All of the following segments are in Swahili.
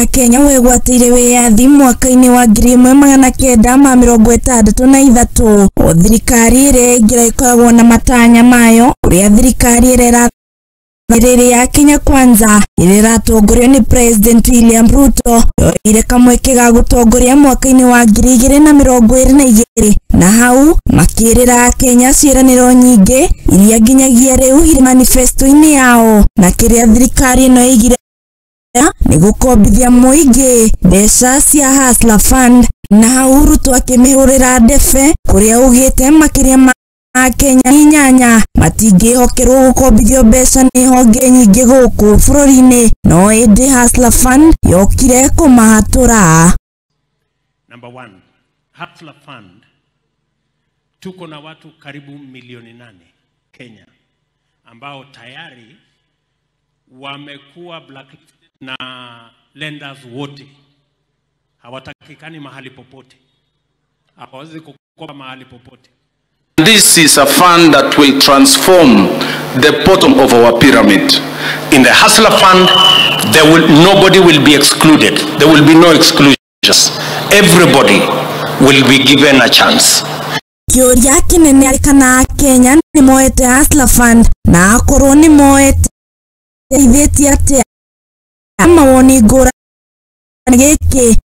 Kenya wegwatire wiyathi mwaka-ini wa 1963 o thirikari iria ikoragwo na matanya mayo uria thirikari irera ya Kenya Kwanza iratongorio ni President William Ruto ire kamweke ga gutongoria mwaka-ini wa 2022 na hau makirira Kenya Ciraniiro nyingi iria nginyagia riu iri manifesto-ini yao na kiria thirikari ino igire ni gukombithia muingi mbeca cia Hustler Fund na hau Ruto akimihurira ndefe kuria ugite makiria ma Kenya inyanya matingihokerwo gukombithio mbeca ni honge nyingi guku bururi-ini no indi Hustler Fund yokire kumahatura. Number 1, Hustler Fund tuko na watu karibu milioni 8 Kenya ambao tayari wamekuwa blacklisted na lenders wote, hawatakikani mahali popote, hawawezi kukopa mahali popote. This is a fund that will transform the bottom of our pyramid. In the Hustler Fund, nobody will be excluded. There will be no exclusions. Everybody will be given a chance. Kioria kinene arikana Kenya ni moete Hustler Fund na akorwo ni moete itheti ate mawoni ngura giki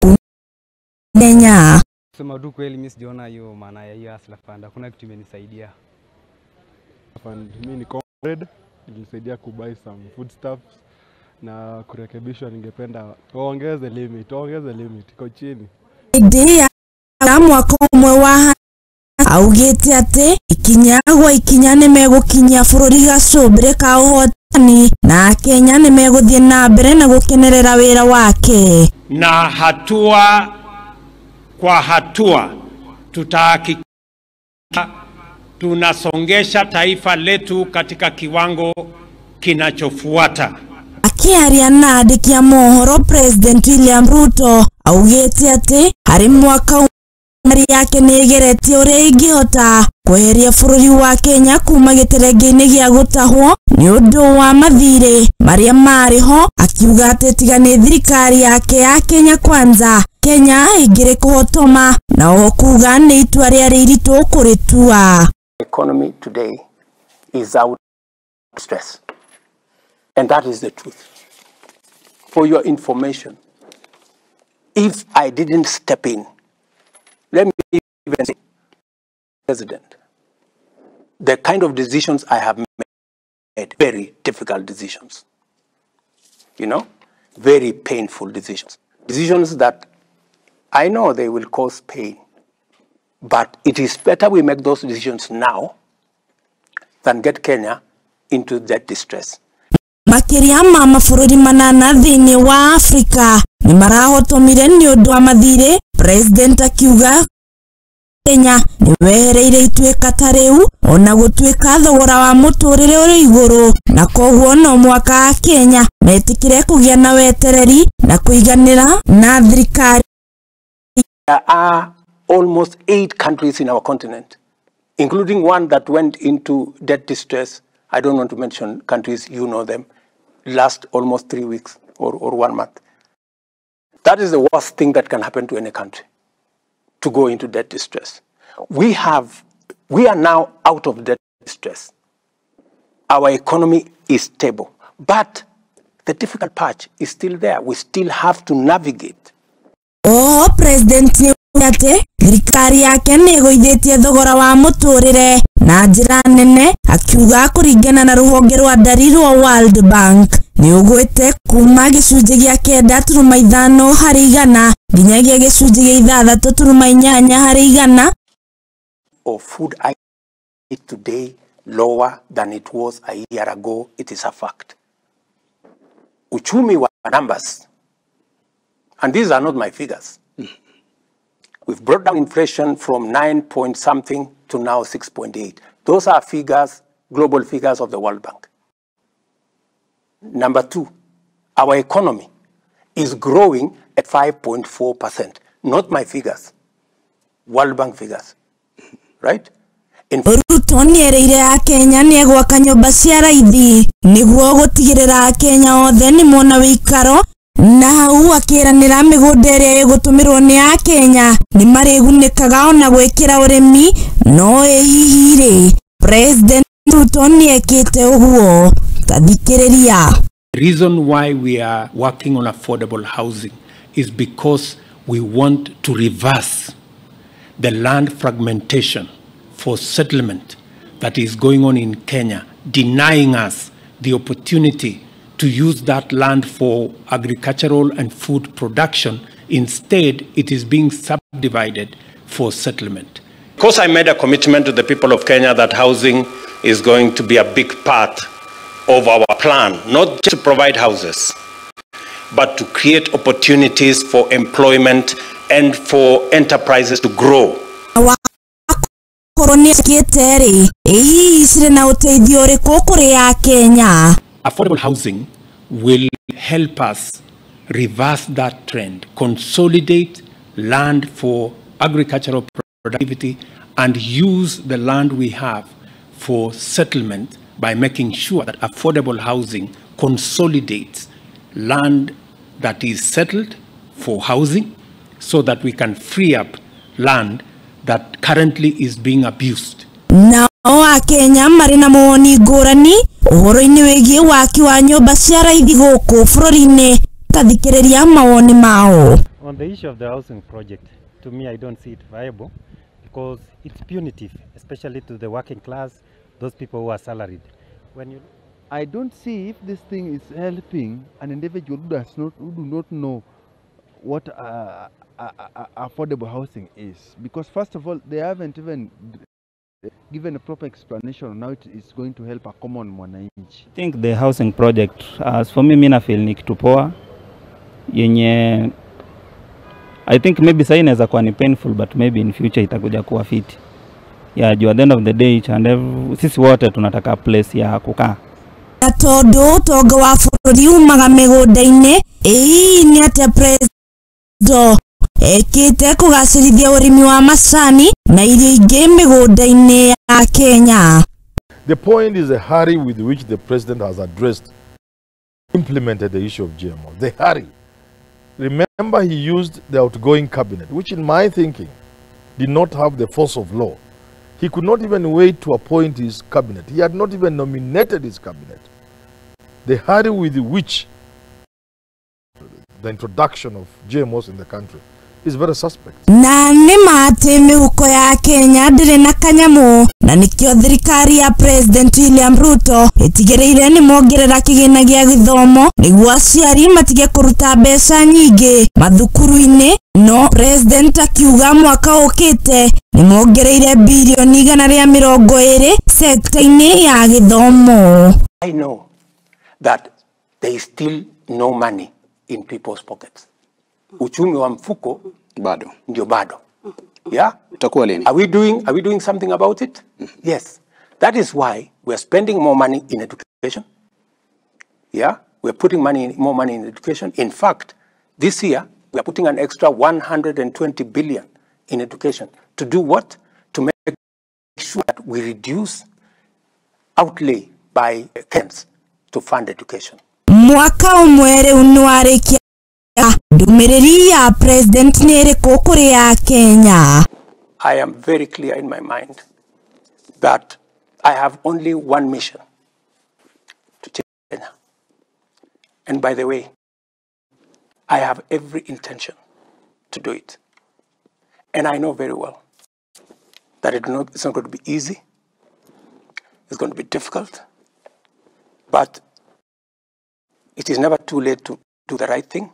Kenya. Sema tu kweli mimi sijaona hiyo maana ya hiyo Hustler Fund. Hakuna kitu imenisaidia. Mimi ni comrade, nilisaidia kubuy some foodstuffs na kurekebisha, ningependa waongeze limit iko chini. Idea ya mwaka umwe wa augite ate ikinya ni megukinya bururi gacubire ka uhotani na Kenya ni meguthie na mbere na gukenerera wira wake, na hatua kwa hatua tutahakikisha tunasongesha taifa letu katika kiwango kinachofuata. Akiaria na andiki a mohoro, President William Ruto augite ati hari mwaka umwe yake nigeretie uria ingihota kweheria bururi wa Kenya kuma giterenge-ini gia gutahwo ni undu wa mathire maria mariho, akiuga ati tiga ni thirikari yake ya Kenya Kwanza Kenya igire kuhotoma na okuga ni itua riari iritu kuritua. Economy today is out of stress, and that is the truth. For your information, if I didn't step in, let me even say, President, the kind of decisions I have made, very difficult decisions, very painful decisions that I know they will cause pain, but it is better we make those decisions now than get Kenya into that distress. Makiria ma mabũrũri manana thĩinĩ wa Afrika ni marahotomire ni ũndũ wa mathire, President akiuga Kenya ni wehereire ituĩka ta rĩu ona gũtuĩka thogora wa mũtũrĩre ũrĩ igũrũ, na koguo no mwaka Kenya metikire kũgĩa na wetereri na kũiganĩra na thirikari. There are almost 8 countries in our continent, including one that went into debt distress. I don't want to mention countries, you know them, last almost 3 weeks or 1 month. That is the worst thing that can happen to any country, to go into debt distress. We are now out of debt distress. Our economy is stable, but the difficult part is still there. We still have to navigate. President ate thirikari yake ni ĩgũithĩtie thogora wa mũtũrĩre na njĩra nene, akiuga kũringana na rũhonge rwa ndari rwa World Bank ni ũgwĩte kuma gĩcunjĩ gĩa 9.5 harĩ igana nginyagia gĩcunjĩ gĩa 6.8 harĩ igana. Of food I eat today lower than it was a year ago. It is a fact. Uchumi wa numbers, and these are not my figures. We've brought down inflation from 9 point something to now 6.8. Those are figures, global figures of the World Bank. Number 2, our economy is growing at 5.4%. Not my figures, World Bank figures, right? Ruto nĩereire ya Kenya nĩ gwaka nyũmba cia raithi nĩguo gũtigĩrĩra Kenya othe nĩ mona wĩikaro na hau akiranira migunda iria igutumirwo ni a Kenya ni marigunikaga ona gwikira urimi no hihi ri President Ruto ni ekite uguo tathikiriria. The reason why we are working on affordable housing is because we want to reverse the land fragmentation for settlement that is going on in Kenya, denying us the opportunity to use that land for agricultural and food production. Instead, it is being subdivided for settlement. Because I made a commitment to the people of Kenya that housing is going to be a big part of our plan, not just to provide houses, but to create opportunities for employment and for enterprises to grow. Affordable housing will help us reverse that trend, consolidate land for agricultural productivity, and use the land we have for settlement by making sure that affordable housing consolidates land that is settled for housing so that we can free up land that currently is being abused. Now, Kenya marina moni ngurani uhoro-ini wigie waki wa nyumba cia raithi guku bururi-ini tathikiriria mawoni mao. On the issue of the housing project, to me I don't see it viable because it's punitive, especially to the working class, those people who are salaried. I don't see if this thing is helping an individual who do not know what affordable housing is, because first of all they haven't even given a proper explanation on how it is going to help a common mwananchi. I think the housing project, as for me, mina feel ni kitu poa yenye I think maybe sasa inaweza kuwa ni painful, but maybe in future itakuja kuwa fit. Yeah, at the end of the day, sisi wote tunataka place ya kukaa. Atondo togo wa bururi umaga migunda-ini ni ate president ekite kugacirithia urimi wa macani na irio ingi migunda-ini ya Kenya. The point is the hurry with which the president has implemented the issue of GMO. The hurry. Remember, he used the outgoing cabinet, which in my thinking did not have the force of law. He could not even wait to appoint his cabinet. He had not even nominated his cabinet. The hurry with which the introduction of GMOs in the country is very suspect. Na nimate mihuko ya Kenya ndire na kanyamu na nikio thirikari ya President William Ruto itigereire ni mongerera kigina gia githomo niguo aciari matige kuruta mbeca nyingi mathukuru-ini. No President akiuga mwaka ukite ni mongereire bilioni 120 sekta-ini ya githomo. I know that there is still no money in people's pockets. Uchumi wa mfuko bado ndio bado. Yeah? Utakuwa lini? Are we doing something about it? Yes. That is why we are spending more money in education. Yeah? We are putting more money in education. In fact, this year we are putting an extra 120 billion in education. To do what? To make sure that we reduce outlay by Kenyans to fund education. Mwaka umwe unwarikia ndumiriri ya President nere kukuri ya Kenya. I am very clear in my mind that I have only one mission: to change Kenya. And by the way, I have every intention to do it. And I know very well that it's not going to be easy. It's going to be difficult. But it is never too late to do the right thing.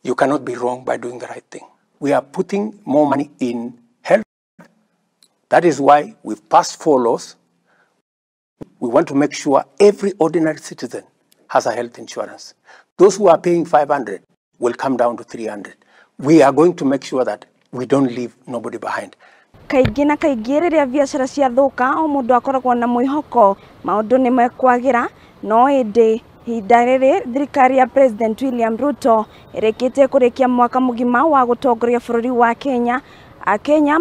You cannot be wrong by doing the right thing. We are putting more money in health. That is why we've passed 4 laws. We want to make sure every ordinary citizen has a health insurance. Those who are paying 500 will come down to 300. We are going to make sure that we don't leave nobody behind. Kaingĩ na kaingĩ rĩrĩa biacara ciathũka o mũndũ akoragwo na mwĩhoko maũndũ nĩ mekwagira, no ĩndĩ ihinda rĩrĩ thirikari ya President William Ruto ĩrĩkĩte kũrĩkia mwaka mũgima wa gũtongoria bũrũri wa Kenya. Akenya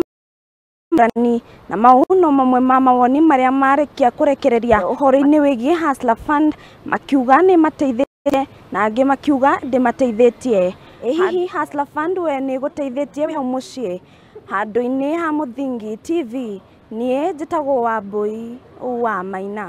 na mauno mamwe ma mawoni marĩa marĩkia kũrekereria ũhoro-inĩ wĩgiĩ Hustler Fund makiuga nĩ mateithĩrĩria na angĩ makiuga ndĩmateithĩtie. Hihi Hustler Fund we nĩ gũteithĩtie hau mũciĩ handũ-inĩ ha Mũthingi TV niĩ njĩtagwo Wambui wa Maina.